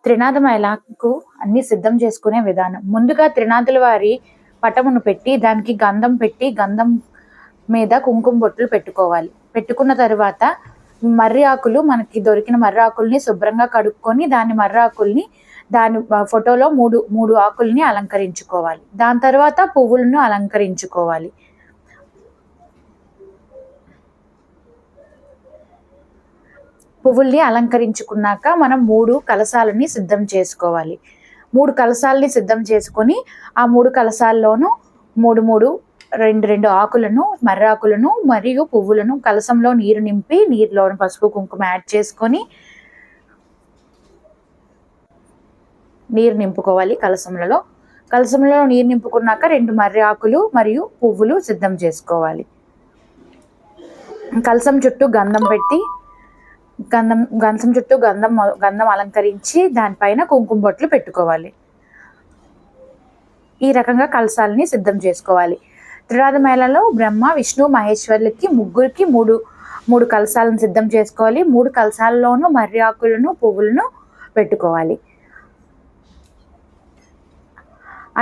త్రినాథమైలాకు అన్ని సిద్ధం చేసుకునే విధానం. ముందుగా త్రినాథుల వారి పటమును పెట్టి దానికి గంధం పెట్టి గంధం మీద కుంకుమ బొట్లు పెట్టుకోవాలి. పెట్టుకున్న తర్వాత మర్రి ఆకులు, మనకి దొరికిన మర్రి ఆకుల్ని శుభ్రంగా కడుక్కొని దాని ఫోటోలో మూడు ఆకుల్ని అలంకరించుకోవాలి. దాని తర్వాత పువ్వులను అలంకరించుకోవాలి. పువ్వుల్ని అలంకరించుకున్నాక మనం 3 కలశాలని సిద్ధం చేసుకోవాలి. 3 కలశాలని సిద్ధం చేసుకొని ఆ 3 కలశాల్లోనూ 2 ఆకులను, మర్రి ఆకులను మరియు పువ్వులను కలశంలో నీరు నింపి నీరులో పసుపు కుంకుమ యాడ్ చేసుకొని నీరు నింపుకోవాలి. కలశంలో నీరు నింపుకున్నాక 2 మర్రి ఆకులు మరియు పువ్వులు సిద్ధం చేసుకోవాలి. కలశం చుట్టూ గంధం పెట్టి గంధం అలంకరించి దానిపైన కుంకుమ బొట్లు పెట్టుకోవాలి. ఈ రకంగా కలశాలని సిద్ధం చేసుకోవాలి. త్రినాథమైలలో బ్రహ్మ, విష్ణు, మహేశ్వరులకి ముగ్గురికి 3 కలశాలను సిద్ధం చేసుకోవాలి. 3 కలశాల్లోనూ మర్రి ఆకులను, పువ్వులను పెట్టుకోవాలి.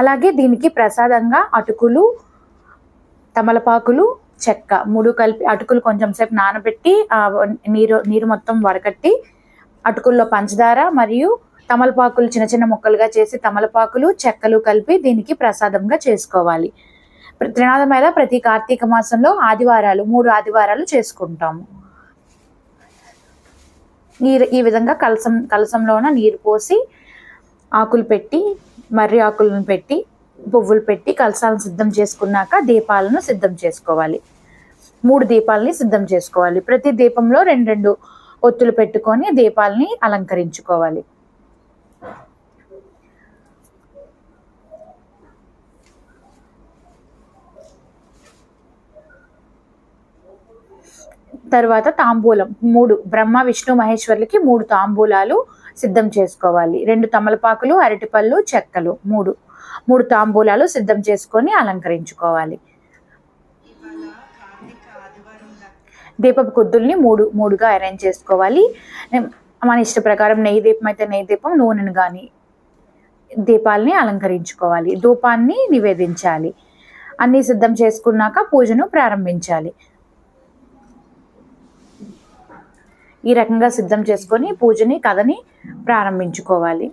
అలాగే దీనికి ప్రసాదంగా అటుకులు, తమలపాకులు, చెక్క 3 కలిపి, అటుకులు కొంచెం సేపు నానబెట్టి నీరు మొత్తం వడకట్టి అటుకుల్లో పంచదార మరియు తమలపాకులు చిన్న చిన్న ముక్కలుగా చేసి తమలపాకులు, చెక్కలు కలిపి దీనికి ప్రసాదంగా చేసుకోవాలి. త్రినాథమైల ప్రతి కార్తీక మాసంలో 3 ఆదివారాలు చేసుకుంటాము. ఈ విధంగా కలశంలోన నీరు పోసి ఆకులు పెట్టి, మర్రి ఆకులను పెట్టి, పువ్వులు పెట్టి కలశాలను సిద్ధం చేసుకున్నాక దీపాలను సిద్ధం చేసుకోవాలి. 3 దీపాలని సిద్ధం చేసుకోవాలి. ప్రతి దీపంలో 2 ఒత్తులు పెట్టుకొని దీపాలని అలంకరించుకోవాలి. తర్వాత తాంబూలం 3 బ్రహ్మ, విష్ణు, మహేశ్వరులకి 3 తాంబూలాలు సిద్ధం చేసుకోవాలి. 2 తమలపాకులు, అరటిపళ్ళు, చెక్కలు 3 తాంబూలాలు సిద్ధం చేసుకొని అలంకరించుకోవాలి. దీపపు కుద్దుల్ని 3గా అరేంజ్ చేసుకోవాలి. మన ఇష్ట ప్రకారం నెయ్యి దీపం అయితే నెయ్యి దీపం, నూనెను కానీ దీపాలని అలంకరించుకోవాలి. ధూపాన్ని నివేదించాలి. అన్నీ సిద్ధం చేసుకున్నాక పూజను ప్రారంభించాలి. ఈ రకంగా సిద్ధం చేసుకొని కథని ప్రారంభించుకోవాలి.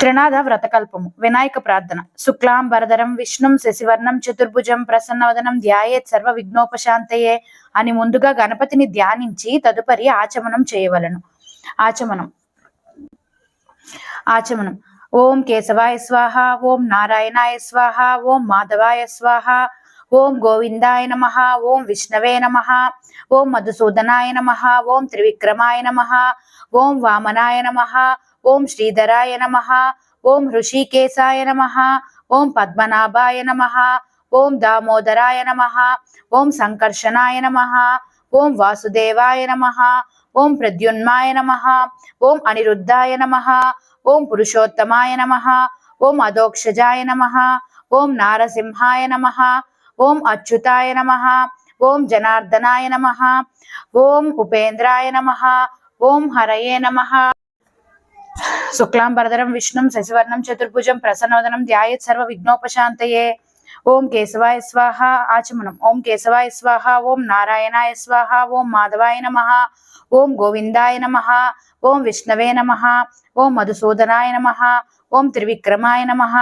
త్రినాథ వ్రతకల్పము. వినాయక ప్రార్థన. శుక్లాంబరధరం విష్ణుం శశివర్ణం చతుర్భుజం ప్రసన్నవదనం ధ్యాయేత్ సర్వ విఘ్నోపశాంతయే అని ముందుగా గణపతిని ధ్యానించి తదుపరి ఆచమనం చేయవలను. ఆచమనం. ఓం కేశవాయ స్వాహ, ఓం నారాయణాయ స్వాహ, ఓం మాధవాయ స్వాహ, ఓం గోవిందాయ నమః, ఓం విష్ణవే నమః, ఓం మధుసూదనాయ నమః, ఓం త్రివిక్రమాయ నమః, ఓం వామనాయ నమః, ఓం శ్రీధరాయ నమః, ఓం హృషికేశాయ నమః, ఓం పద్మనాభాయ నమః, ఓం దామోదరాయ నమః, ఓం సంకర్షణాయ నమః, ఓం వాసుదేవాయ నమః, ఓం ప్రద్యున్మాయ నమః, ఓం అనిరుద్ధాయ నమః, ఓం పురుషోత్తమాయ నమః, ఓం అదోక్షజాయ నమః, ఓం నారసింహాయ నమః, ఓం అచ్యుతాయ నమః, ఓం జనార్దనాయ నమః, ఓం ఉపేంద్రాయ నమః, ఓం హరయే నమః. శుక్లాంబరధరం విష్ణుం శశివర్ణం చతుర్భుజం ప్రసన్నవదనం ధ్యాయేత్ సర్వ విఘ్నోపశాంతయే. ఓం కేశవాయ స్వాహ. ఆచమనం. ఓం కేశవాయ స్వాహ, ఓం నారాయణాయ స్వాహ, ఓం మాధవాయ నమః, ఓం గోవిందాయ నమః, ఓం విష్ణవే నమః, ఓం మధుసూదనాయ నమః, ఓం త్రివిక్రమాయ నమః,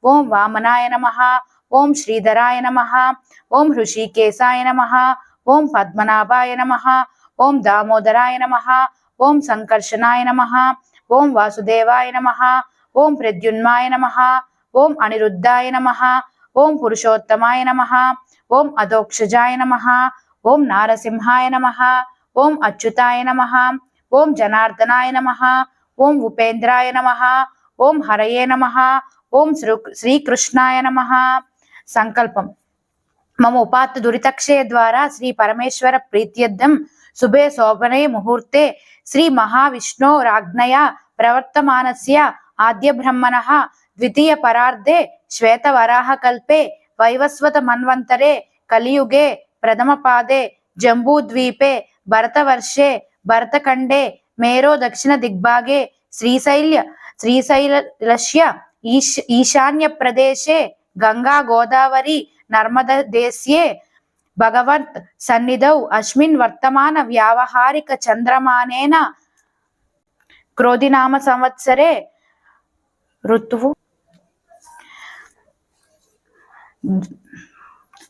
ఓం వామనాయ నమః, ఓం శ్రీధరాయ నమః, ఓం హృషికేశాయ నమః, ఓం పద్మనాభాయ నమః, ఓం దామోదరాయ నమః, ఓం సంకర్షణాయ నమః, ఓం వాసుదేవాయ నమః, ఓం ప్రద్యున్మాయ నమః, ఓం అనిరుద్ధాయ నమః, ఓం పురుషోత్తమాయ నమః, ఓం అదోక్షజాయ నమః, ఓం నారసింహాయ నమః, ఓం అచ్యుతాయ నమః, ఓం జనార్దనాయ నమః, ఓం ఉపేంద్రాయ నమః, ఓం హరయే నమః, ఓం శ్రీకృష్ణాయ నమః. సంకల్పం. మమ ఉపాత్త దురితక్షయ ద్వారా శ్రీ పరమేశ్వర ప్రీత్యర్థం శుభే శోభనే ముహూర్తే శ్రీ మహావిష్ణోరాజ్ఞయా ప్రవర్తమానస్య ఆద్య బ్రహ్మణః ద్వితీయ పరార్ధే శ్వేతవరాహకల్పే వైవస్వత మన్వంతరే కలియుగే ప్రథమ పాదే జంబూద్వీపే భరతవర్షే భరతఖండే మేరో దక్షిణ దిగ్భాగే శ్రీశైలస్య ఈశాన్య ప్రదేశే గంగా గోదావరి నర్మదేశే భగవత్ సన్నిధౌ అస్మిన్ వర్తమాన వ్యావహారిక చంద్రమానేన క్రోధినామ సంవత్సరే ఋతువు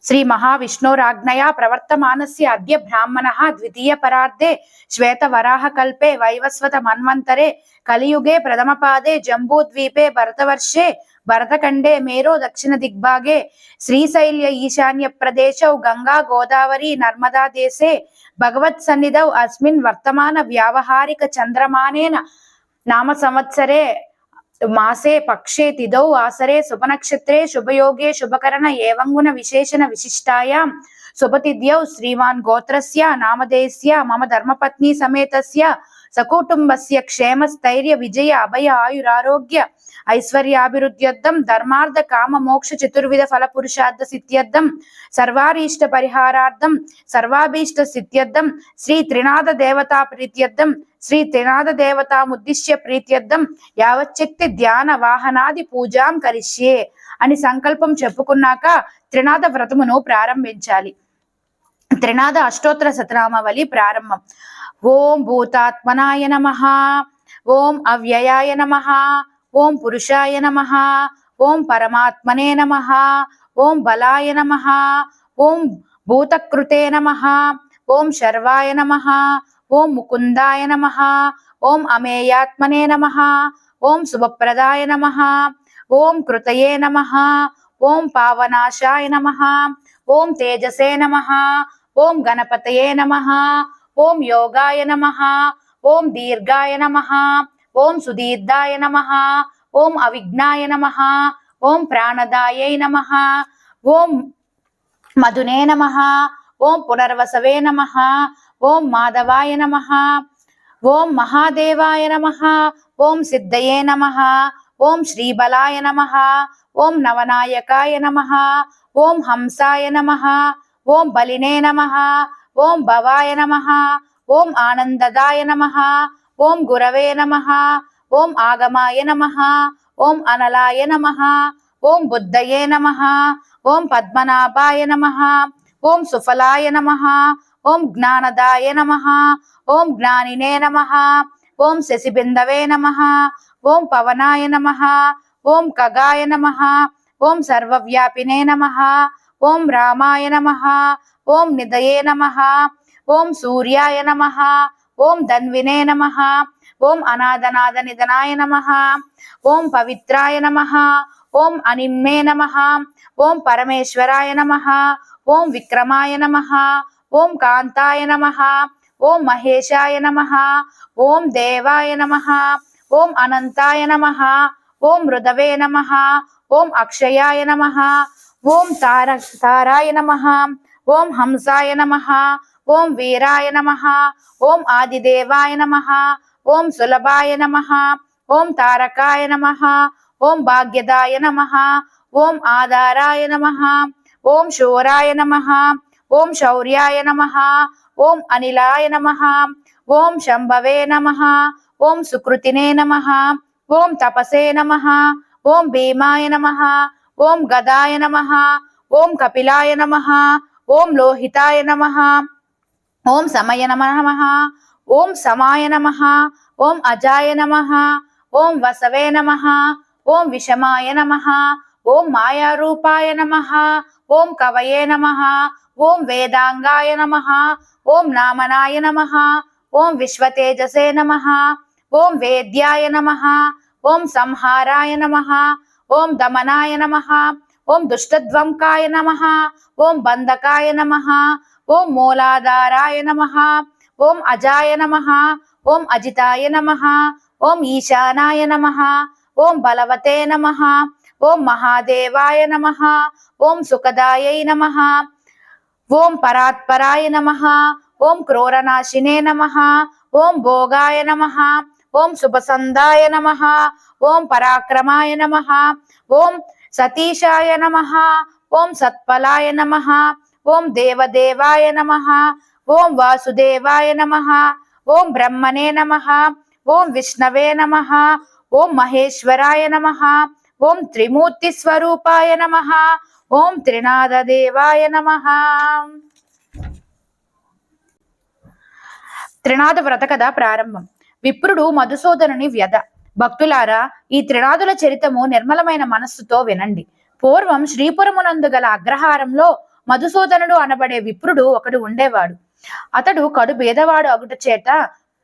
శ్రీ మహావిష్ణోరాజ్ఞయా ప్రవర్తమానస్య అద్య బ్రాహ్మణః ద్వితీయ పరార్ధే శ్వేతవరాహకల్పే వైవస్వత మన్వంతరే కలియుగే ప్రథమ పాదే జంబూద్వీపే భరతవర్షే భరతఖండే మేరో దక్షిణ దిగ్భాగే శ్రీశైల్య ఈశాన్య ప్రదేశౌ గంగా గోదావరి నర్మదా దేశే భగవత్ సన్నిధౌ అస్మిన్ వర్తమాన వ్యావహారిక చంద్రమానేన నామ సంవత్సరే మాసే పక్షే తిథౌ ఆసరే శుభనక్షత్రే శుభయోగే శుభకరణ ఏవంగుణ విశేషణ విశిష్టాయాం శుభతిథ్యౌ శ్రీమాన్ గోత్రస్య నామధేయస్య మమ ధర్మపత్ని సమేతస్య సకుటుంబస్య క్షేమ స్థైర్య విజయ అభయ ఆయురారోగ్య ఐశ్వర్యాభివృద్ధ్యర్థం ధర్మార్థ కామ మోక్ష చతుర్విధ ఫల పురుషార్థ సిద్ధ్యర్థం సర్వారీష్ట పరిహారార్థం సర్వాభీష్ట సిద్ధ్యర్థం శ్రీ త్రినాథ దేవతా ప్రీత్యర్థం శ్రీ త్రినాథ దేవతాముద్దిశ్య ప్రీత్యర్థం యావచ్చక్తి ధ్యాన వాహనాది పూజాం కరిష్యే అని సంకల్పం చెప్పుకున్నాక త్రినాథ వ్రతమును ప్రారంభించాలి. త్రినాథ అష్టోత్తర శతనామావళి ప్రారంభం. ఓం భూతాత్మనాయ నమః, ఓం అవ్యయాయ నమః, ఓం పురుషాయ నమః, ఓం పరమాత్మనే నమః, ఓం బలాయ నమః, ఓం భూతకృతే నమః, ఓం శర్వాయ నమః, ఓం ముకుందాయ నమః, ఓం అమేయాత్మనే నమః, ఓం శుభప్రదాయ నమః, ఓం కృతయే నమః, ఓం పావనాశాయ నమః, ఓం తేజసే నమః, ఓం గణపతయే నమః, ఓం యోగాయ నమః, ఓం దీర్ఘాయ నమః, ఓం సుదీర్ఘాయ నమః, ఓం అవిఘ్నాయ నమః, ఓం ప్రాణదాయై నమః, ఓం మధునే నమః, ఓం పునర్వసవే నమః, ఓం మాధవాయ నమః, ఓం మహాదేవాయ నమః, ఓం సిద్ధయే నమః, ఓం శ్రీబలాయ నమః, ఓం నవనాయకాయ నమః, ఓం హంసాయ నమః, ఓం బలినే నమః, ఓం భవాయ నమః, ఓం ఆనందదాయ నమః, ఓం గురవే నమః, ఓం ఆగమాయ నమః, ఓం అనలాయ నమః, ఓం బుద్ధయే నమః, ఓం పద్మనాభాయ నమః, ఓం సుఫలాయ నమః, ఓం జ్ఞానదాయ నమః, ఓం జ్ఞానినే నమః, ఓం శశిబిందవే నమః, ఓం పవనాయ నమః, ఓం ఖగాయ నమః, ఓం సర్వవ్యాపినే నమః, ఓం రామాయ నమః, ఓం నిదయే నమః, ఓం సూర్యాయ నమః, ఓం ధన్వినే నమః, ఓం అనాథనాథ నిధనాయ నమః, ఓం పవిత్రాయ నమః, ఓం అనిమ్మే నమః, ఓం పరమేశ్వరాయ నమః, ఓం విక్రమాయ నమః, ఓం కాంతాయ నమః, ఓం మహేశాయ నమః, ఓం దేవాయ నమః, ఓం అనంతాయ నమః, ఓం మృదవే నమః, ఓం అక్షయాయ నమః, ఓం తారాయ నమః, ఓం హంసాయ నమః, ఓం వీరాయ నమః, ఓం ఆదిదేవాయ నమః, ఓం సులభాయ నమః, ఓం తారకాయ నమః, ఓం భాగ్యదాయ నమః, ఓం ఆధారాయ నమః, ఓం శూరాయ నమః, ఓం శౌర్యాయ నమః, ఓం అనిలాయ నమః, ఓం శంభవే నమః, ఓం సుకృతినే నమః, ఓం తపసే నమః, ఓం భీమాయ నమః, ఓం గదాయ నమః, ఓం కపిలాయ నమః, ఓం లోహితాయ నమః, ఓం సమయ నమః, ఓం సమాయ నమః, ఓం అజాయ నమః, ఓం వసవే నమః, ఓం విషమాయ నమః, ఓం మాయారూపాయ నమః, ఓం కవయే నమః, ఓం వేదాంగాయ నమః, ఓం నామనాయ నమః, ఓం విశ్వతేజసే నమః, ఓం వేద్యాయ నమః, ఓం సంహారాయ నమః, ఓం దమనాయ నమః, ఓం దుష్టధ్వంకాయ నమః, ఓం బంధకాయ నమః, ఓం మూలాధారాయ నమః, ఓం అజాయ నమః, ఓం అజితాయ నమః, ఓం ఈశానాయ నమః, ఓం బలవతే నమః, ఓం మహాదేవాయ నమః, ఓం సుఖదాయై నమః, ఓం పరాత్పరాయ నమః, ఓం క్రూరనాశినే నమః, ఓం భోగాయ నమః, ఓం శుభసందాయ నమః, ఓం పరాక్రమాయ నమః, ఓం సతీశాయ నమః, ఓం సత్ఫలాయ నమః, ఓం దేవదేవాయ నమః, ఓం వాసుదేవాయ నమః, ఓం బ్రహ్మణే నమః, ఓం విష్ణవే నమః, ఓం మహేశ్వరాయ నమః, ఓం త్రిమూర్తి స్వరూపాయ నమః, ఓం త్రినాథదేవాయ నమః. త్రినాథ వ్రత కథ ప్రారంభం. విప్రుడు మధుసూదనుని వ్యధ. భక్తులారా, ఈ త్రినాథుల చరితము నిర్మలమైన మనస్సుతో వినండి. పూర్వం శ్రీపురమునందు గల అగ్రహారంలో మధుసూదనుడు అనబడే విప్రుడు ఒకడు ఉండేవాడు. అతడు కడు బేదవాడు అగుట చేత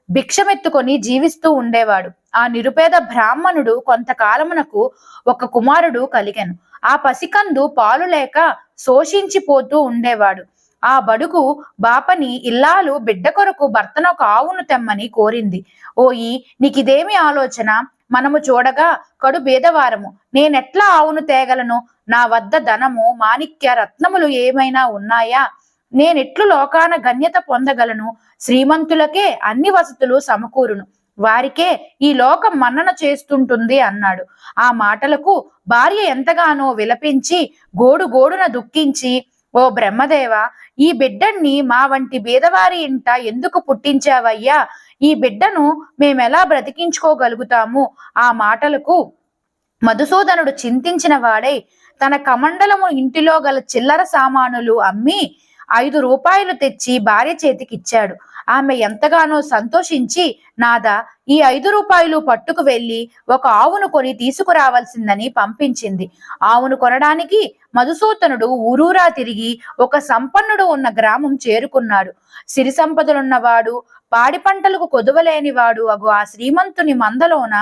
భిక్షమెత్తుకొని జీవిస్తూ ఉండేవాడు. ఆ నిరుపేద బ్రాహ్మణుడు కొంతకాలమునకు ఒక కుమారుడు కలిగెను. ఆ పసికందు పాలు లేక శోషించిపోతూ ఉండేవాడు. ఆ బడుగు బాపని ఇల్లాలు బిడ్డ కొరకు భర్తను ఒక ఆవును తెమ్మని కోరింది. ఓయి, నీకిదేమి ఆలోచన? మనము చూడగా కడు బేదవారము, నేనెట్లా ఆవును తేగలను? నా వద్ద ధనము మాణిక్య రత్నములు ఏమైనా ఉన్నాయా? నేనెట్లు లోకాన గణ్యత పొందగలను? శ్రీమంతులకే అన్ని వసతులు సమకూరును, వారికే ఈ లోకం మన్నన చేస్తుంటుంది అన్నాడు. ఆ మాటలకు భార్య ఎంతగానో విలపించి గోడున దుఃఖించి, ఓ బ్రహ్మదేవ, ఈ బిడ్డన్ని మా వంటి బీదవారి ఇంట ఎందుకు పుట్టించావయ్యా? ఈ బిడ్డను మేమెలా బ్రతికించుకోగలుగుతాము? ఆ మాటలకు మధుసూదనుడు చింతించిన వాడై తన కమండలము ఇంటిలో గల చిల్లర సామానులు అమ్మి 5 రూపాయలు తెచ్చి భార్య చేతికిచ్చాడు. ఆమె ఎంతగానో సంతోషించి, నాదా, ఈ 5 రూపాయలు పట్టుకు వెళ్ళి ఒక ఆవును కొని తీసుకురావాల్సిందని పంపించింది. ఆవును కొనడానికి మధుసూదనుడు ఊరూరా తిరిగి ఒక సంపన్నుడు ఉన్న గ్రామం చేరుకున్నాడు. సిరి సంపదలున్నవాడు, పాడి పంటలకు కొదువలేనివాడు అగు ఆ శ్రీమంతుని మందలోన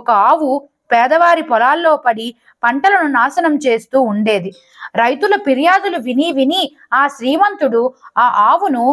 ఒక ఆవు పేదవారి పొలాల్లో పడి పంటలను నాశనం చేస్తూ ఉండేది. రైతుల ఫిర్యాదులు విని విని ఆ శ్రీమంతుడు ఆ ఆవును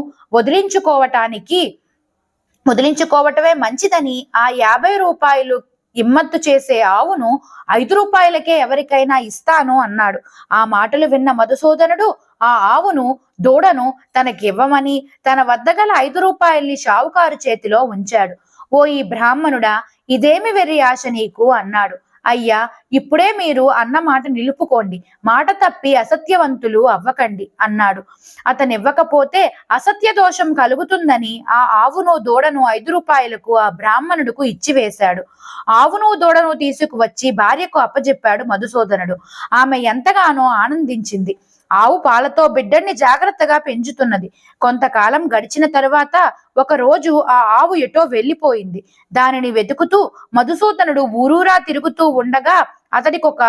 వదిలించుకోవటమే మంచిదని ఆ 50 రూపాయలు ఇమ్మత్తు చేసే ఆవును 5 రూపాయలకే ఎవరికైనా ఇస్తాను అన్నాడు. ఆ మాటలు విన్న మధుసూదనుడు ఆ ఆవును దూడను తనకివ్వమని తన వద్ద గల 5 రూపాయల్ని షావుకారు చేతిలో ఉంచాడు. ఓ ఈ బ్రాహ్మణుడా, ఇదేమి వెర్రి ఆశ నీకు అన్నాడు. అయ్యా, ఇప్పుడే మీరు అన్న మాట నిలుపుకోండి, మాట తప్పి అసత్యవంతులు అవ్వకండి అన్నాడు. అతనివ్వకపోతే అసత్య దోషం కలుగుతుందని ఆ ఆవును దూడను 5 రూపాయలకు ఆ బ్రాహ్మణుడుకు ఇచ్చివేశాడు. ఆవును దూడను తీసుకువచ్చి భార్యకు అప్పజెప్పాడు మధుసూదనుడు. ఆమె ఎంతగానో ఆనందించింది. ఆవు పాలతో బిడ్డని జాగ్రత్తగా పెంచుతున్నది. కొంతకాలం గడిచిన తరువాత ఒక రోజు ఆ ఆవు ఎటో వెళ్ళిపోయింది. దానిని వెతుకుతూ మధుసూదనుడు ఊరూరా తిరుగుతూ ఉండగా అతడికి ఒక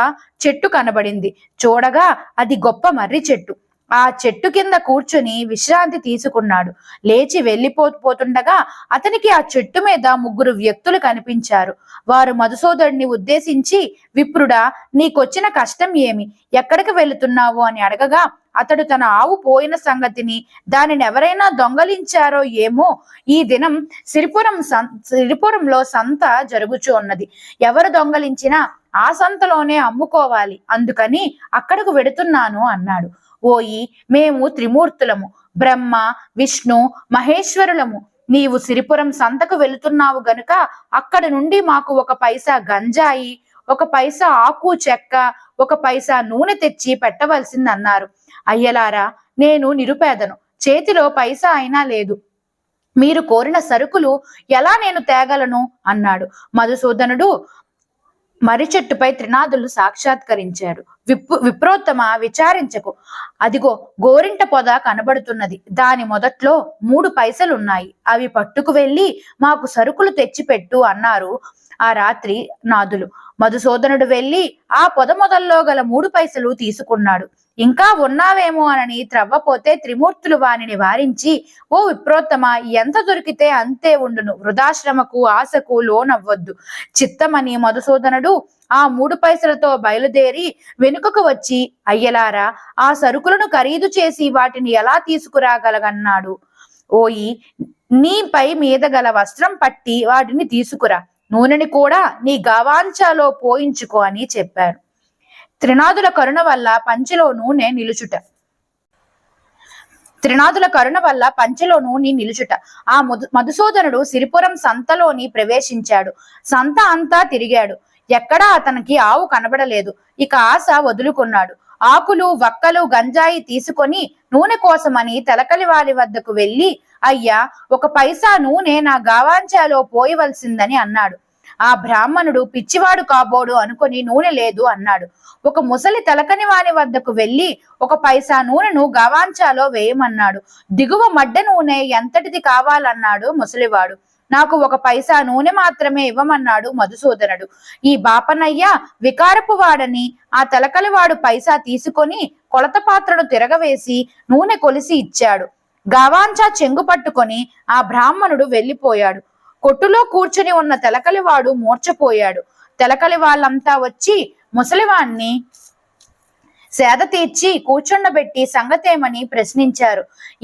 చెట్టు కనబడింది. చూడగా అది గొప్ప మర్రి చెట్టు. ఆ చెట్టు కింద కూర్చుని విశ్రాంతి తీసుకున్నాడు. లేచి వెళ్ళిపోతుండగా అతనికి ఆ చెట్టు మీద 3 వ్యక్తులు కనిపించారు. వారు మధుసూదనుడిని ఉద్దేశించి, విప్రుడా, నీకొచ్చిన కష్టం ఏమి? ఎక్కడికి వెళుతున్నావు అని అడగగా అతడు తన ఆవు పోయిన సంగతిని, దానిని ఎవరైనా దొంగలించారో ఏమో, ఈ దినం సిరిపురంలో సంత జరుగుచూ ఉన్నది, ఎవరు దొంగలించినా ఆ సంతలోనే అమ్ముకోవాలి, అందుకని అక్కడకు వెడుతున్నాను అన్నాడు. ఓయి, మేము త్రిమూర్తులము, బ్రహ్మ విష్ణు మహేశ్వరులము. నీవు సిరిపురం సంతకు వెళుతున్నావు గనుక అక్కడి నుండి మాకు 1 పైసా గంజాయి, 1 పైసా ఆకు చెక్క, 1 పైసా నూనె తెచ్చి పెట్టవలసిందన్నారు. అయ్యలారా, నేను నిరుపేదను, చేతిలో పైసా అయినా లేదు. మీరు కోరిన సరుకులు ఎలా నేను తేగలను అన్నాడు. మధుసూదనుడు మర్రి చెట్టుపై త్రినాథులు సాక్షాత్కరించాడు. విప్రోత్తమ, విచారించకు, అదిగో గోరింట పొద కనబడుతున్నది, దాని మొదట్లో 3 పైసలున్నాయి, అవి పట్టుకు వెళ్ళి మాకు సరుకులు తెచ్చిపెట్టు అన్నారు ఆ రాత్రి నాథులు. మధుసూదనుడు వెళ్ళి ఆ పొద మొదల్లో గల 3 పైసలు తీసుకున్నాడు. ఇంకా ఉన్నావేమో అని త్రవ్వపోతే త్రిమూర్తులు వానిని వారించి, ఓ విప్రోత్తమ, ఎంత దొరికితే అంతే ఉండును, వృధాశ్రమకు ఆశకు లోనవ్వద్దు చిత్తమని మధుసూదనుడు ఆ 3 పైసలతో బయలుదేరి వెనుకకు వచ్చి, అయ్యలారా, ఆ సరుకులను ఖరీదు చేసి వాటిని ఎలా తీసుకురాగలగన్నాడు. ఓయి, నీపై మీద గల వస్త్రం పట్టి వాటిని తీసుకురా, నూనెని కూడా నీ గావాంచాలో పోయించుకో అని చెప్పాడు. త్రినాథుల కరుణ వల్ల పంచెలో నూనె నిలుచుట. త్రినాదుల కరుణ వల్ల పంచెలో నూనె నిలుచుట. ఆ మధుసూదనుడు సిరిపురం సంతలోని ప్రవేశించాడు. సంత అంతా తిరిగాడు. ఎక్కడా అతనికి ఆవు కనబడలేదు. ఇక ఆశ వదులుకున్నాడు. ఆకులు వక్కలు గంజాయి తీసుకొని నూనె కోసమని తెలకలి వారి వద్దకు వెళ్ళి, అయ్యా, 1 పైసా నూనె నా గావాంచాలో పోయవలసిందని అన్నాడు. ఆ బ్రాహ్మణుడు పిచ్చివాడు కాబోడు అనుకుని నూనె లేదు అన్నాడు. ఒక ముసలి తెలకని వాని వద్దకు వెళ్ళి 1 పైసా నూనెను గవాంచాలో వేయమన్నాడు. దిగువ మడ్డ నూనె ఎంతటిది కావాలన్నాడు ముసలివాడు. నాకు 1 పైసా నూనె మాత్రమే ఇవ్వమన్నాడు మధుసూదనుడు. ఈ బాపనయ్య వికారపు వాడని ఆ తెలకలివాడు పైసా తీసుకొని కొలత పాత్రను తిరగవేసి నూనె కొలిసి ఇచ్చాడు. గవాంచా చెంగు పట్టుకొని ఆ బ్రాహ్మణుడు వెళ్ళిపోయాడు. కొట్టులో కూర్చుని ఉన్న తెలకలివాడు మూర్చపోయాడు. తెలకలి వాళ్ళంతా వచ్చి ముసలివాణ్ణి సేద తీర్చి కూర్చుండబెట్టి సంగతేమని ప్రశ్నించారు.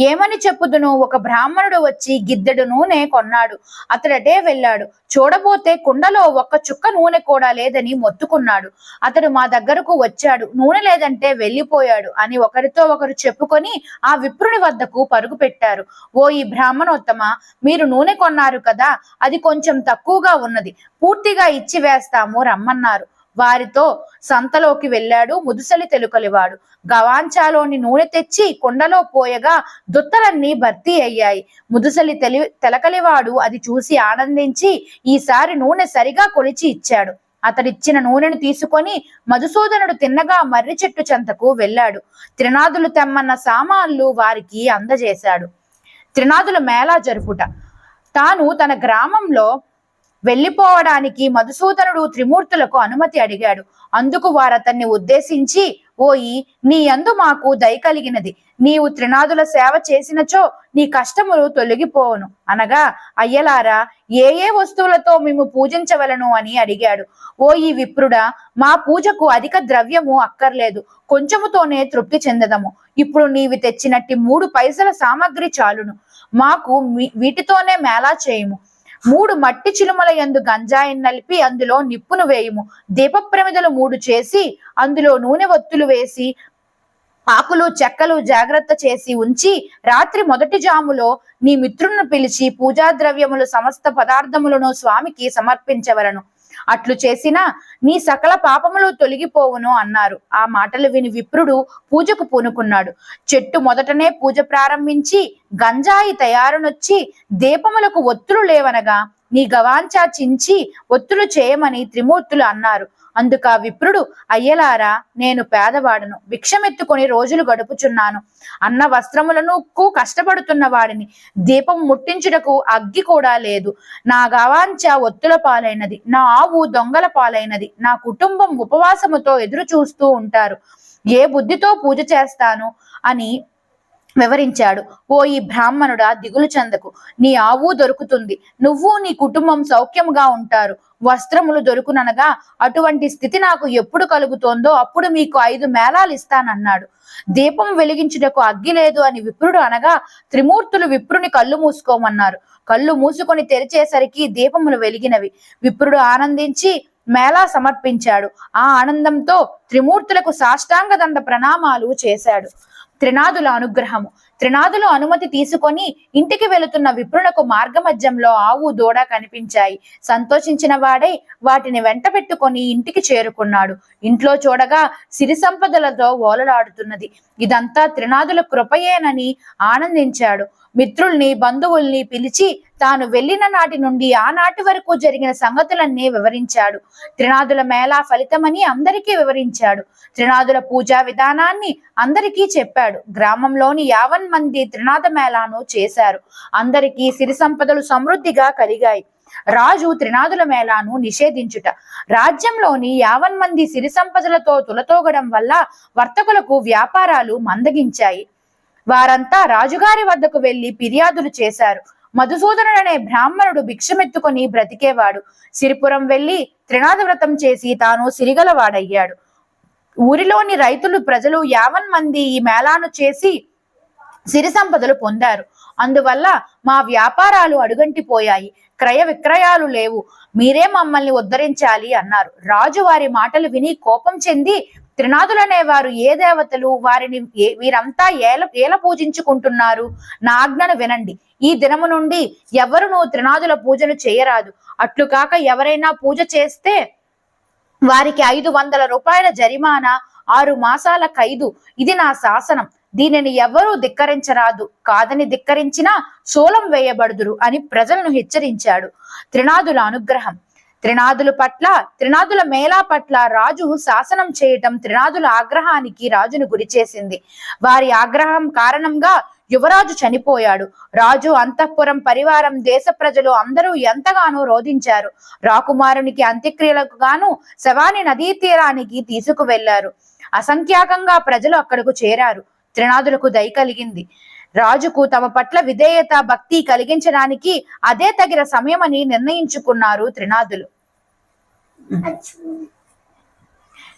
ఏమని చెప్పుదును? ఒక బ్రాహ్మణుడు వచ్చి గిద్దెడు నూనె కొన్నాడు. అతడటే వెళ్ళాడు. చూడబోతే కుండలో 1 చుక్క నూనె కూడా లేదని మొత్తుకున్నాడు. అతడు మా దగ్గరకు వచ్చాడు, నూనె లేదంటే వెళ్ళిపోయాడు అని ఒకరితో ఒకరు చెప్పుకొని ఆ విప్రుని వద్దకు పరుగు పెట్టారు. ఓ ఈ బ్రాహ్మణోత్తమ, మీరు నూనె కొన్నారు కదా, అది కొంచెం తక్కువగా ఉన్నది, పూర్తిగా ఇచ్చి వేస్తాము రమ్మన్నారు. వారితో సంతలోకి వెళ్ళాడు ముదుసలి తెలకలివాడు. గవాంచాలోని నూనె తెచ్చి కుండలో పోయగా దుత్తలన్నీ భర్తీ అయ్యాయి. ముదుసలి తెలకలివాడు అది చూసి ఆనందించి ఈసారి నూనె సరిగా కొలిచి ఇచ్చాడు. అతడిచ్చిన నూనెను తీసుకొని మధుసూదనుడు తిన్నగా మర్రి చెట్టు చెంతకు వెళ్ళాడు. త్రినాదులు తెమ్మన్న సామాన్లు వారికి అందజేశాడు. త్రినాదుల మేళా జరుపుట. తాను తన గ్రామంలో వెళ్ళిపోవడానికి మధుసూదనుడు త్రిమూర్తులకు అనుమతి అడిగాడు. అందుకు వారతన్ని ఉద్దేశించి, ఓయి, నీ యందు మాకు దయ కలిగినది. నీవు త్రినాదుల సేవ చేసినచో నీ కష్టములు తొలగిపోవును అనగా, అయ్యలారా, ఏ ఏ వస్తువులతో మేము పూజించవలను అని అడిగాడు. ఓ ఈ విప్రుడా, మా పూజకు అధిక ద్రవ్యము అక్కర్లేదు, కొంచెముతోనే తృప్తి చెందదము. ఇప్పుడు నీవి తెచ్చినట్టి 3 పైసల సామగ్రి చాలును. మాకు వీటితోనే మేళా చేయుము. 3 మట్టి చిలుమల యందు గంజాయిని నలిపి అందులో నిప్పును వేయుము. దీపప్రమిదలు 3 చేసి అందులో నూనె ఒత్తులు వేసి ఆకులు చెక్కలు జాగ్రత్త చేసి ఉంచి రాత్రి మొదటి జాములో నీ మిత్రులను పిలిచి పూజా ద్రవ్యములు సమస్త పదార్థములను స్వామికి సమర్పించవలను. అట్లు చేసినా నీ సకల పాపములు తొలగిపోవును అన్నారు. ఆ మాటలు విని విప్రుడు పూజకు పూనుకున్నాడు. చెట్టు మొదటనే పూజ ప్రారంభించి గంజాయి తయారునొచ్చి దీపములకు ఒత్తులు లేవనగా నీ గవాంచా చించి ఒత్తులు చేయమని త్రిమూర్తులు అన్నారు. అందుక విప్రుడు, అయ్యలారా, నేను పేదవాడను, భిక్షమెత్తుకొని రోజులు గడుపుచున్నాను. అన్న వస్త్రములను కష్టపడుతున్న వాడిని. దీపం ముట్టించుటకు అగ్గి కూడా లేదు. నా గవాంచ ఒత్తుల పాలైనది, నా ఆవు దొంగల పాలైనది, నా కుటుంబం ఉపవాసముతో ఎదురు చూస్తూ ఉంటారు. ఏ బుద్ధితో పూజ చేస్తాను అని వివరించాడు. ఓ ఈ బ్రాహ్మణుడా, దిగులు చెందకు, నీ ఆవు దొరుకుతుంది, నువ్వు నీ కుటుంబం సౌఖ్యముగా ఉంటారు. వస్త్రములు దొరుకుననగా అటువంటి స్థితి నాకు ఎప్పుడు కలుగుతోందో అప్పుడు మీకు 5 మేళాలు ఇస్తానన్నాడు. దీపం వెలిగించుటకు అగ్గి లేదు అని విప్రుడు అనగా త్రిమూర్తులు విప్రుని కళ్ళు మూసుకోమన్నారు. కళ్ళు మూసుకొని తెరిచేసరికి దీపములు వెలిగినవి. విప్రుడు ఆనందించి మేళా సమర్పించాడు. ఆ ఆనందంతో త్రిమూర్తులకు సాష్టాంగ దండ ప్రణామాలు చేశాడు. త్రినాదుల అనుగ్రహము. త్రినాదులు అనుమతి తీసుకొని ఇంటికి వెళుతున్న విప్రునకు మార్గమధ్యంలో ఆవు దూడ కనిపించాయి. సంతోషించిన వాడై వాటిని వెంట పెట్టుకొని ఇంటికి చేరుకున్నాడు. ఇంట్లో చూడగా సిరి సంపదలతో ఓలలాడుతున్నది. ఇదంతా త్రినాదుల కృపయేనని ఆనందించాడు. మిత్రుల్ని బంధువుల్ని పిలిచి తాను వెళ్ళిన నాటి నుండి ఆనాటి వరకు జరిగిన సంగతులన్నీ వివరించాడు. త్రినాదుల మేళా ఫలితమని అందరికీ వివరించాడు. త్రినాదుల పూజా విధానాన్ని అందరికీ చెప్పాడు. గ్రామంలోని 50 మంది త్రినాద మేళాను చేశారు. అందరికీ సిరి సంపదలు సమృద్ధిగా కలిగాయి. రాజు త్రినాదుల మేళాను నిషేధించుట. రాజ్యంలోని 50 మంది సిరి సంపదలతో తులతోగడం వల్ల వర్తకులకు వ్యాపారాలు మందగించాయి. వారంతా రాజుగారి వద్దకు వెళ్లి ఫిర్యాదులు చేశారు. మధుసూదనుడనే బ్రాహ్మణుడు భిక్షమెత్తుకొని బ్రతికేవాడు. సిరిపురం వెళ్లి త్రినాద వ్రతం చేసి తాను సిరిగలవాడయ్యాడు. ఊరిలోని రైతులు ప్రజలు 50 మంది ఈ మేళాను చేసి సిరి సంపదలు పొందారు. అందువల్ల మా వ్యాపారాలు అడుగంటిపోయాయి, క్రయ విక్రయాలు లేవు, మీరే మమ్మల్ని ఉద్ధరించాలి అన్నారు. రాజు వారి మాటలు విని కోపం చెంది త్రినాదులనే వారు ఏ దేవతలు? వారిని వీరంతా ఏల పూజించుకుంటున్నారు? నా ఆజ్ఞను వినండి. ఈ దినము నుండి ఎవరును త్రినాదుల పూజను చేయరాదు. అట్లు కాక ఎవరైనా పూజ చేస్తే వారికి 500 రూపాయల జరిమానా, 6 మాసాల ఖైదు. ఇది నా శాసనం. దీనిని ఎవరూ ధిక్కరించరాదు. కాదని ధిక్కరించినా శూలం వేయబడుదురు అని ప్రజలను హెచ్చరించాడు. త్రినాదుల అనుగ్రహం. త్రినాదుల మేళా పట్ల రాజు శాసనం చేయటం త్రినాదుల ఆగ్రహానికి రాజును గురిచేసింది. వారి ఆగ్రహం కారణంగా యువరాజు చనిపోయాడు. రాజు, అంతఃపురం, పరివారం, దేశ ప్రజలు అందరూ ఎంతగానో రోధించారు. రాకుమారునికి అంత్యక్రియలకు గాను శవాన్ని నదీ తీరానికి తీసుకువెళ్లారు. అసంఖ్యాకంగా ప్రజలు అక్కడకు చేరారు. త్రినాదులకు దయ కలిగింది. రాజుకు తమ పట్ల విధేయత, భక్తి కలిగించడానికి అదే తగిన సమయమని నిర్ణయించుకున్నారు త్రినాదులు.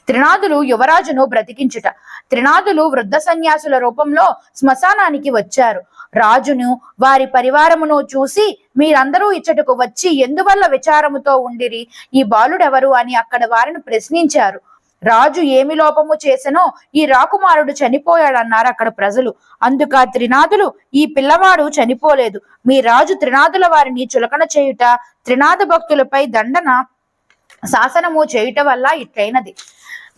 త్రినాదులు యువరాజును బ్రతికించుట. త్రినాదులు వృద్ధ సన్యాసుల రూపంలో శ్మశానానికి వచ్చారు. రాజును వారి పరివారమును చూసి, మీరందరూ ఇచ్చటకు వచ్చి ఎందువల్ల విచారముతో ఉండిరి? ఈ బాలుడెవరు అని అక్కడ వారిని ప్రశ్నించారు. రాజు ఏమి లోపము చేసెనో ఈ రాకుమారుడు చనిపోయాడన్నారు అక్కడ ప్రజలు. అందుక త్రినాదులు, ఈ పిల్లవాడు చనిపోలేదు. మీ రాజు త్రినాదుల వారిని చులకన చేయుట, త్రినాద భక్తులపై దండన శాసనము చేయుట వల్ల ఇట్లయినది.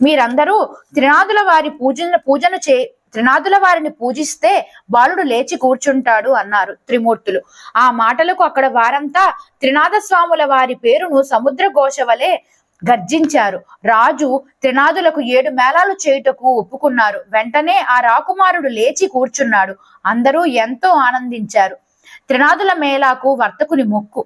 మీరందరూ త్రినాదుల వారిని పూజిస్తే బాలుడు లేచి కూర్చుంటాడు అన్నారు త్రిమూర్తులు. ఆ మాటలకు అక్కడ వారంతా త్రినాద స్వాముల వారి పేరును సముద్ర ఘోష వలె గర్జించారు. రాజు త్రినాదులకు 7 మేళాలు చేయుటకు ఒప్పుకున్నారు. వెంటనే ఆ రాకుమారుడు లేచి కూర్చున్నాడు. అందరూ ఎంతో ఆనందించారు. త్రినాదుల మేళాకు వర్తకుని మొక్కు.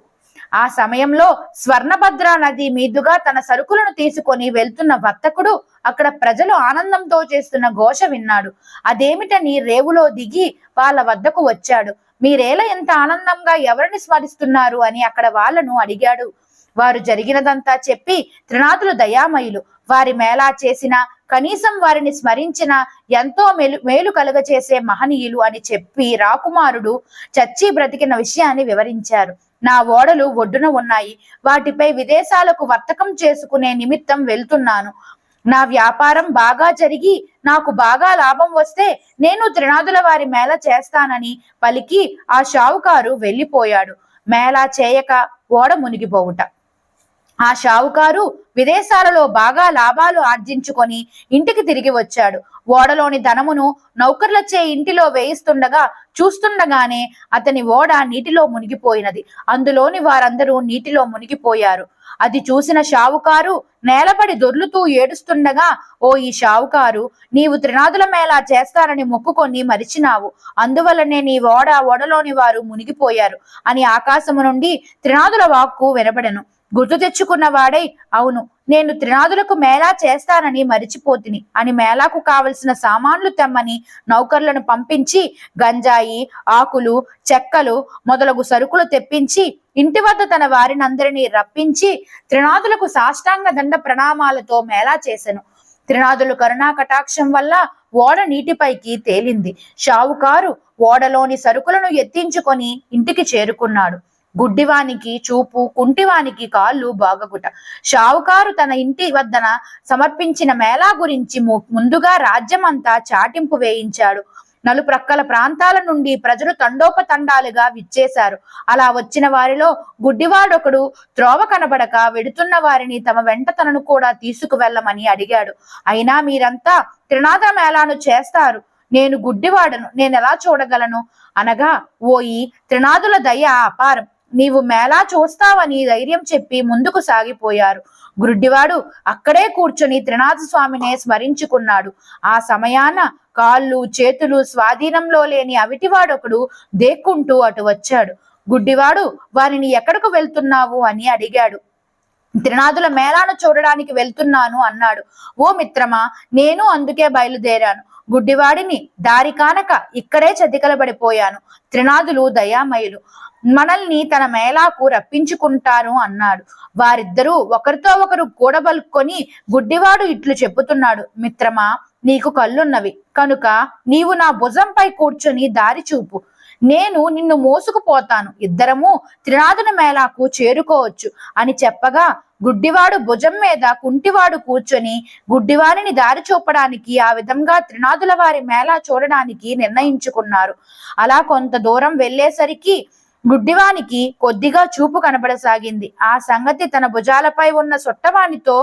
ఆ సమయంలో స్వర్ణభద్ర నది మీదుగా తన సరుకులను తీసుకొని వెళ్తున్న వర్తకుడు అక్కడ ప్రజలు ఆనందంతో చేస్తున్న ఘోష విన్నాడు. అదేమిటని రేవులో దిగి వాళ్ళ వద్దకు వచ్చాడు. మీరేలా ఎంత ఆనందంగా ఎవరిని స్మరిస్తున్నారు అని అక్కడ వాళ్ళను అడిగాడు. వారు జరిగినదంతా చెప్పి, త్రినాదులు దయామయులు, వారి మేళా చేసిన, కనీసం వారిని స్మరించిన ఎంతో మేలు కలుగచేసే మహనీయులు అని చెప్పి రాకుమారుడు చచ్చి బ్రతికిన విషయాన్ని వివరించారు. నా ఓడలు ఒడ్డున ఉన్నాయి. వాటిపై విదేశాలకు వర్తకం చేసుకునే నిమిత్తం వెళ్తున్నాను. నా వ్యాపారం బాగా జరిగి నాకు బాగా లాభం వస్తే నేను త్రినాదుల వారి మేళ చేస్తానని పలికి ఆ షావుకారు వెళ్ళిపోయాడు. మేళా చేయక ఓడ మునిగిపోవుట. ఆ షావుకారు విదేశాలలో బాగా లాభాలు ఆర్జించుకొని ఇంటికి తిరిగి వచ్చాడు. ఓడలోని ధనమును నౌకర్లచే ఇంటిలో వేయిస్తుండగా చూస్తుండగానే అతని ఓడ నీటిలో మునిగిపోయినది. అందులోని వారందరూ నీటిలో మునిగిపోయారు. అది చూసిన షావుకారు నేలపడి దొర్లుతూ ఏడుస్తుండగా, ఓ ఈ షావుకారు, నీవు త్రినాదుల మేళా చేస్తానని మొక్కుకొని మరిచినావు. అందువల్లనే నీ ఓడలోని వారు మునిగిపోయారు అని ఆకాశము నుండి త్రినాదుల వాక్కు వినబడెను. గుర్తు తెచ్చుకున్న వాడై, అవును, నేను త్రినాదులకు మేళా చేస్తానని మరిచిపోతిని అని మేళాకు కావలసిన సామాన్లు తెమ్మని నౌకర్లను పంపించి గంజాయి, ఆకులు, చెక్కలు మొదలగు సరుకులు తెప్పించి ఇంటి వద్ద తన వారినందరినీ రప్పించి త్రినాదులకు సాష్టాంగ దండ ప్రణామాలతో మేళా చేసెను. త్రినాదులు కరుణా కటాక్షం వల్ల ఓడ నీటిపైకి తేలింది. షావుకారు ఓడలోని సరుకులను ఎత్తించుకొని ఇంటికి చేరుకున్నాడు. గుడ్డివానికి చూపు, కుంటివానికి కాళ్ళు బాగగుట. షావుకారు తన ఇంటి వద్దన సమర్పించిన మేళా గురించి ముందుగా రాజ్యమంతా చాటింపు వేయించాడు. నలుప్రక్కల ప్రాంతాల నుండి ప్రజలు తండోపతండాలుగా విచ్చేశారు. అలా వచ్చిన వారిలో గుడ్డివాడొకడు త్రోవ కనబడక వెడుతున్న వారిని తమ వెంట తనను కూడా తీసుకువెళ్ళమని అడిగాడు. అయినా మీరంతా త్రినాద మేళాను చేస్తారు, నేను గుడ్డివాడను, నేనెలా చూడగలను అనగా, ఓయి త్రినాదుల దయ అపారం, నీవు మేళా చూస్తావని ధైర్యం చెప్పి ముందుకు సాగిపోయారు. గుడ్డివాడు అక్కడే కూర్చొని త్రినాథ స్వామినే స్మరించుకున్నాడు. ఆ సమయాన కాళ్ళు చేతులు స్వాధీనంలో లేని అవిటివాడొకడు దేక్కుంటూ అటు వచ్చాడు. గుడ్డివాడు వారిని ఎక్కడకు వెళ్తున్నావు అని అడిగాడు. త్రినాదుల మేళాను చూడడానికి వెళ్తున్నాను అన్నాడు. ఓ మిత్రమా, నేను అందుకే బయలుదేరాను. గుడ్డివాడిని దారి కానక ఇక్కడే చతికిలబడిపోయాను. త్రినాదులు దయామయులు, మనల్ని తన మేళాకు రప్పించుకుంటారు అన్నాడు. వారిద్దరూ ఒకరితో ఒకరు కూడబలుక్కొని గుడ్డివాడు ఇట్లు చెప్పుతున్నాడు. మిత్రమా, నీకు కళ్ళున్నవి కనుక నీవు నా భుజంపై కూర్చొని దారి చూపు. నేను నిన్ను మోసుకుపోతాను, ఇద్దరము త్రినాథుని మేళాకు చేరుకోవచ్చు అని చెప్పగా గుడ్డివాడు భుజం మీద కుంటివాడు కూర్చొని గుడ్డివాడిని దారి చూపడానికి ఆ విధంగా త్రినాథుల వారి మేళా చూడడానికి నిర్ణయించుకున్నారు. అలా కొంత దూరం వెళ్ళేసరికి గుడ్డివానికి కొద్దిగా చూపు కనబడసాగింది. ఆ సంగతి తన భుజాలపై ఉన్న సొట్టవానితో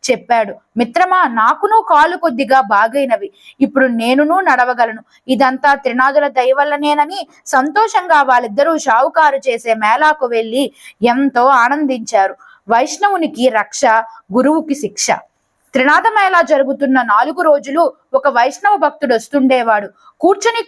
చెప్పాడు. మిత్రమా, నాకును కాలు కొద్దిగా బాగైనవి, ఇప్పుడు నేనును నడవగలను. ఇదంతా త్రినాథుల దయ వల్లనేనని సంతోషంగా వాళ్ళిద్దరూ షావుకారు చేసే మేళాకు వెళ్ళి ఎంతో ఆనందించారు. వైష్ణవునికి రక్ష, గురువుకి శిక్ష. త్రినాథ మేళా జరుగుతున్న 4 రోజులు ఒక వైష్ణవ భక్తుడు వస్తుండేవాడు.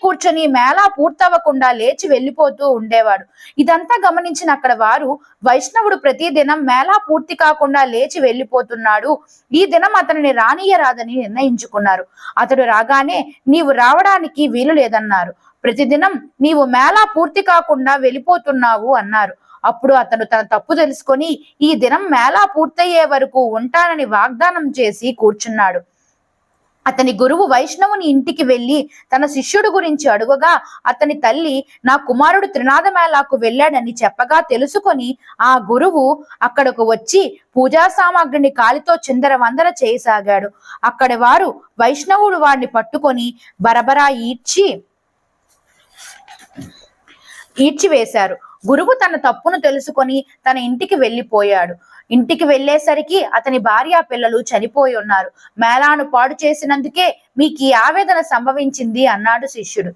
కూర్చొని మేళా పూర్తవ్వకుండా లేచి వెళ్ళిపోతూ ఉండేవాడు. ఇదంతా గమనించిన అక్కడ వారు, వైష్ణవుడు ప్రతిదినం మేళా పూర్తి కాకుండా లేచి వెళ్ళిపోతున్నాడు, ఈ దినం అతనిని రానియరాదని నిర్ణయించుకున్నారు. అతడు రాగానే నీవు రావడానికి వీలు లేదన్నారు. ప్రతిదినం నీవు మేళా పూర్తి కాకుండా వెళ్ళిపోతున్నావు అన్నారు. అప్పుడు అతను తన తప్పు తెలుసుకొని ఈ దినం మేళా పూర్తయ్యే వరకు ఉంటానని వాగ్దానం చేసి కూర్చున్నాడు. అతని గురువు వైష్ణవుని ఇంటికి వెళ్లి తన శిష్యుడు గురించి అడుగగా అతని తల్లి నా కుమారుడు త్రినాథ మేళాకు వెళ్ళాడని చెప్పగా తెలుసుకొని ఆ గురువు అక్కడకు వచ్చి పూజా సామాగ్రిని కాలితో చిందరవందర చేయసాగాడు. అక్కడి వారు వైష్ణవుడు వాడిని పట్టుకొని బరబరా ఈడ్చివేశారు. గురువు తన తప్పును తెలుసుకొని తన ఇంటికి వెళ్ళిపోయాడు. ఇంటికి వెళ్ళేసరికి అతని భార్య పిల్లలు చనిపోయి ఉన్నారు. మేళాను పాడు చేసినందుకే మీకు ఈ ఆవేదన సంభవించింది అన్నాడు శిష్యుడు.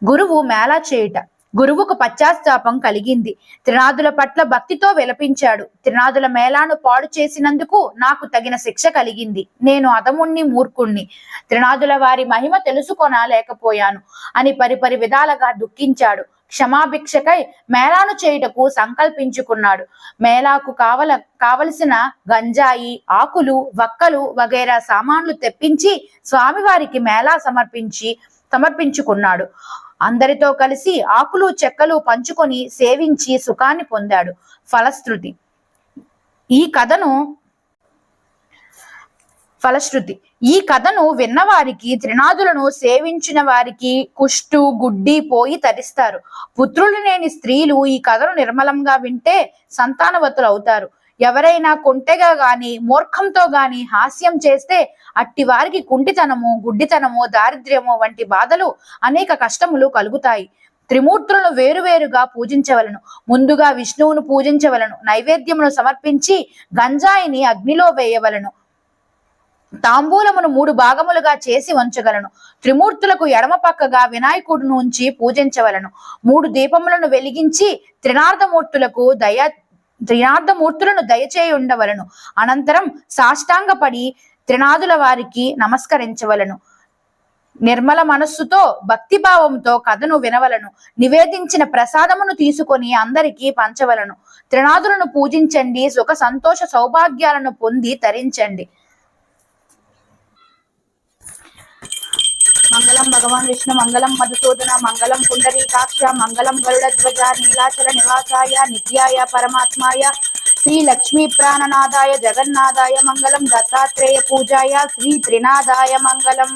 గురువు మేళా చేయుట. గురువుకు పశ్చాత్తాపం కలిగింది. త్రినాథుల పట్ల భక్తితో విలపించాడు. త్రినాథుల మేళాను పాడు చేసినందుకు నాకు తగిన శిక్ష కలిగింది. నేను అధముణ్ణి, మూర్ఖుణ్ణి. త్రినాథుల వారి మహిమ తెలుసుకోలేకపోయాను అని పరిపరి విధాలుగా దుఃఖించాడు. క్షమాభిక్షకై మేళాను చేయుటకు సంకల్పించుకున్నాడు. మేళాకు కావలసిన గంజాయి, ఆకులు, వక్కలు వగైరా సామాన్లు తెప్పించి స్వామివారికి మేళా సమర్పించుకున్నాడు. అందరితో కలిసి ఆకులు చెక్కలు పంచుకొని సేవించి సుఖాన్ని పొందాడు. ఫలశ్రుతి. ఈ కథను విన్నవారికి, త్రినాథులను సేవించిన వారికి కుష్టు, గుడ్డి పోయి తరిస్తారు. పుత్రులు లేని స్త్రీలు ఈ కథను నిర్మలంగా వింటే సంతానవతులు అవుతారు. ఎవరైనా కొంటెగా గాని మూర్ఖంతో గాని హాస్యం చేస్తే అట్టి వారికి కుంటితనము, గుడ్డితనము, దారిద్ర్యము వంటి బాధలు, అనేక కష్టములు కలుగుతాయి. త్రిమూర్తులను వేరువేరుగా పూజించవలను. ముందుగా విష్ణువును పూజించవలను. నైవేద్యమును సమర్పించి గంజాయిని అగ్నిలో వేయవలను. తాంబూలమును 3 భాగములుగా చేసి ఉంచగలను. త్రిమూర్తులకు ఎడమ పక్కగా వినాయకుడును ఉంచి పూజించవలను. 3 దీపములను వెలిగించి త్రినాథమూర్తులను దయచేయుండవలను. అనంతరం సాష్టాంగపడి త్రినాథుల వారికి నమస్కరించవలను. నిర్మల మనస్సుతో భక్తిభావంతో కథను వినవలను. నివేదించిన ప్రసాదమును తీసుకొని అందరికీ పంచవలను. త్రినాథులను పూజించండి, సుఖ సంతోష సౌభాగ్యాలను పొంది తరించండి. మంగళం భగవాన్ విష్ణు, మంగళం మధుసూదన, మంగళం పుండరీకాక్ష, మంగళం గరుడధ్వజ, నీలాచల నివాసాయ నిత్యాయ పరమాత్మాయ, శ్రీ లక్ష్మీ ప్రాణనాథాయ జగన్నాథాయ మంగళం, దత్తాత్రేయ పూజాయ శ్రీ త్రినాథాయ మంగళం.